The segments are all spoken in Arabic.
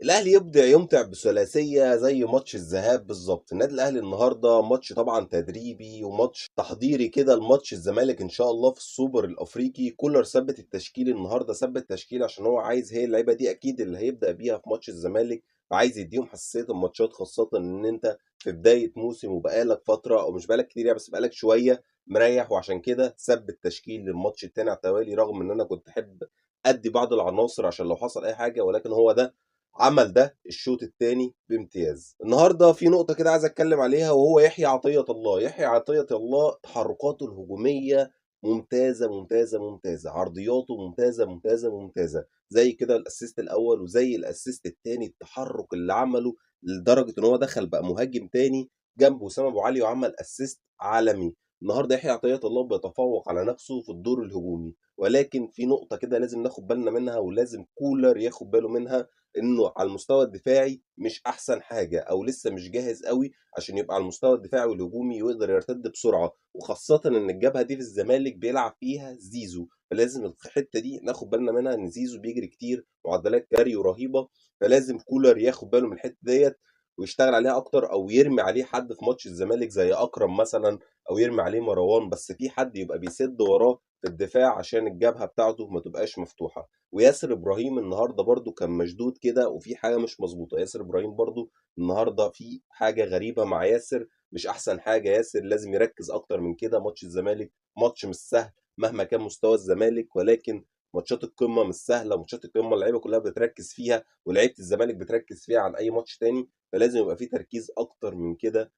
الاهلي يبدأ يمتع بثلاثيه زي ماتش الذهاب بالظبط. النادي الاهلي النهارده ماتش طبعا تدريبي وماتش تحضيري كده لماتش الزمالك ان شاء الله في السوبر الافريقي. كولر ثبت التشكيل النهارده، ثبت تشكيل عشان هو عايز، هي اللعيبه دي اكيد اللي هيبدأ بيها في ماتش الزمالك، فعايز يديهم حساسيه الماتشات، خاصه ان انت في بدايه موسم وبقالك فتره، او مش بقالك كتير يعني، بس بقالك شويه مريح، وعشان كده ثبت تشكيل للماتش التاني على التوالي، رغم ان انا كنت احب ادي بعض العناصر عشان لو حصل اي حاجه، ولكن هو ده عمل ده الشوط الثاني بامتياز. النهارده في نقطه كده عايز اتكلم عليها، وهو يحيى عطيه الله. يحيى عطيه الله تحركاته الهجوميه ممتازه ممتازه ممتازه، عرضياته ممتازه ممتازه ممتازه، زي كده الاسيست الاول وزي الاسيست الثاني. التحرك اللي عمله لدرجه ان هو دخل بقى مهاجم تاني جنب وسام ابو علي وعمل اسيست عالمي. النهارده يحيى عطيه الله بيتفوق على نفسه في الدور الهجومي، ولكن في نقطه كده لازم ناخد بالنا منها، ولازم كولر ياخد باله منها، انه على المستوى الدفاعي مش احسن حاجه، او لسه مش جاهز قوي عشان يبقى على المستوى الدفاعي والهجومي ويقدر يرتد بسرعه، وخاصه ان الجبهه دي في الزمالك بيلعب فيها زيزو، فلازم الحته دي ناخد بالنا منها، ان زيزو بيجري كتير، معدلات جري رهيبه، فلازم كولر ياخد باله من الحته ديت ويشتغل عليها اكتر، او يرمي عليه حد في ماتش الزمالك زي اكرم مثلا، او يرمي عليه مروان، بس في حد يبقى بيسد وراه في الدفاع عشان الجبهه بتاعته ما تبقاش مفتوحه. وياسر ابراهيم النهارده برضو كان مشدود كده، وفي حاجه مش مظبوطه. ياسر ابراهيم برضو النهارده في حاجه غريبه مع ياسر، مش احسن حاجه. ياسر لازم يركز اكتر من كده. ماتش الزمالك ماتش مش سهل مهما كان مستوى الزمالك، ولكن ماتشات القمه مش سهله، ماتشات القمه اللعيبه كلها بتركز فيها، ولعيبه الزمالك بتركز فيها عن اي ماتش تاني، فلازم يبقى في تركيز اكتر من كده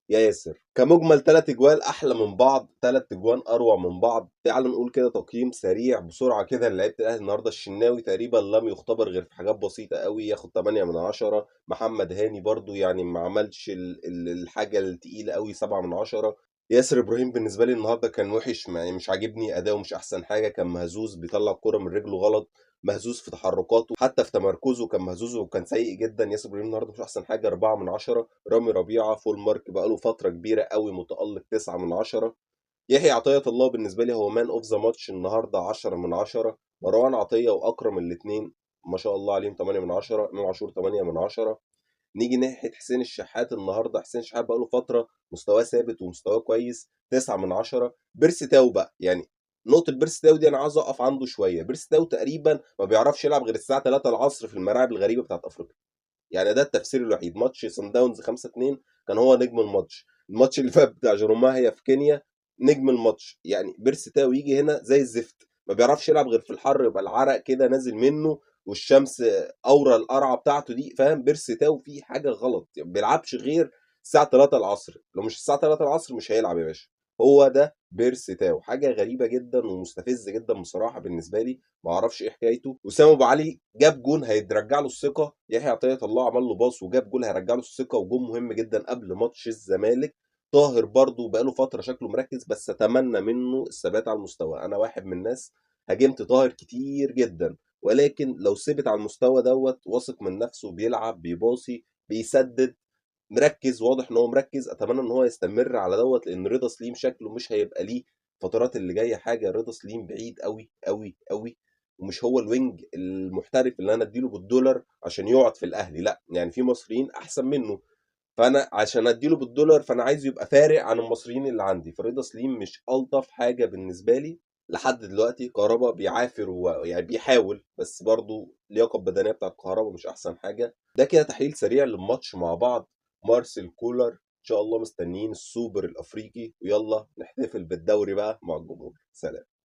يا ياسر. كمجمل 3 اجوال احلى من بعض، 3 اجوان اروع من بعض. تعالوا نقول كده تقييم سريع بسرعه كده للعيبه الاهلي النهارده. الشناوي تقريبا لم يختبر غير في حاجات بسيطه قوي، ياخد 8 من 10. محمد هاني برضو يعني ما عملش الحاجه التقيله قوي، 7 من 10. ياسر ابراهيم بالنسبه لي النهارده كان وحش، يعني مش عاجبني اداؤه، مش احسن حاجه، كان مهزوز، بيطلع الكره من رجله غلط، مهزوز في تحركاته، حتى في تمركزه كان مهزوز وكان سيء جدا. ياسر ابراهيم النهارده مش احسن حاجه، 4 من 10. رامي ربيعه فول مارك، بقاله فتره كبيره قوي متالق، 9 من 10. يحيى عطيه الله بالنسبه لي هو مان اوف ذا ماتش النهارده، 10 من 10. مروان عطيه واكرم الاثنين ما شاء الله عليهم، 8 من 10. امام عاشور 8 من 10. نيجي ناحيه حسين الشحات النهارده، حسين الشحات بقاله فتره مستواه ثابت ومستواه كويس، 9 من 10. بيرسي تاو بقى يعني، نقطة بيرسي تاو دي أنا عاوز أقف عنده شوية. بيرسي تاو تقريبا ما بيعرفش يلعب غير الساعة 3 العصر في الملاعب الغريبة بتاعت أفريقيا، يعني ده التفسير الوحيد. ماتش سان داونز 5-2 كان هو نجم الماتش. الماتش اللي فات بتاع جروماهيا في كينيا نجم الماتش. يعني بيرسي تاو يجي هنا زي الزفت، ما بيعرفش يلعب غير في الحر، يبقى العرق كده نازل منه والشمس اورا القرعه بتاعته دي، فاهم؟ بيرسي تاو فيه حاجه غلط، يعني ما بيلعبش غير الساعه 3 العصر، لو مش الساعه 3 العصر مش هيلعب يا باشا. هو ده بيرسي تاو، حاجه غريبه جدا ومستفزه جدا بصراحه بالنسبه لي، ما اعرفش ايه حكايته. وسام ابو علي جاب جون هيرجع له الثقه، يحيى عطيه الله عمل له باص وجاب جول هيرجع له الثقه، وجون مهم جدا قبل ماتش الزمالك. طاهر برضو بقاله فتره شكله مركز، بس اتمنى منه الثبات على المستوى. انا واحد من الناس هاجمت طاهر كتير جدا، ولكن لو ثبت على المستوى دوت، واثق من نفسه، بيلعب بيباصي بيسدد، مركز، واضح ان هو مركز، اتمنى ان هو يستمر على دوت، لان رضا سليم شكله مش هيبقى ليه الفترات اللي جايه حاجه. رضا سليم بعيد قوي قوي قوي، ومش هو الوينج المحترف اللي انا اديله بالدولار عشان يقعد في الاهلي، لا، يعني في مصريين احسن منه، فانا عشان اديله بالدولار فانا عايزه يبقى فارق عن المصريين اللي عندي. فرضا سليم مش الطف حاجه بالنسبه لي لحد دلوقتي. كهربا بيعافر ويعني بيحاول، بس برضه اللياقه البدنيه بتاعت كهربا مش احسن حاجه. ده كده تحليل سريع للماتش مع بعض. مارسيل كولر ان شاء الله مستنيين السوبر الافريقي، ويلا نحتفل بالدوري بقى مع الجمهور. سلام.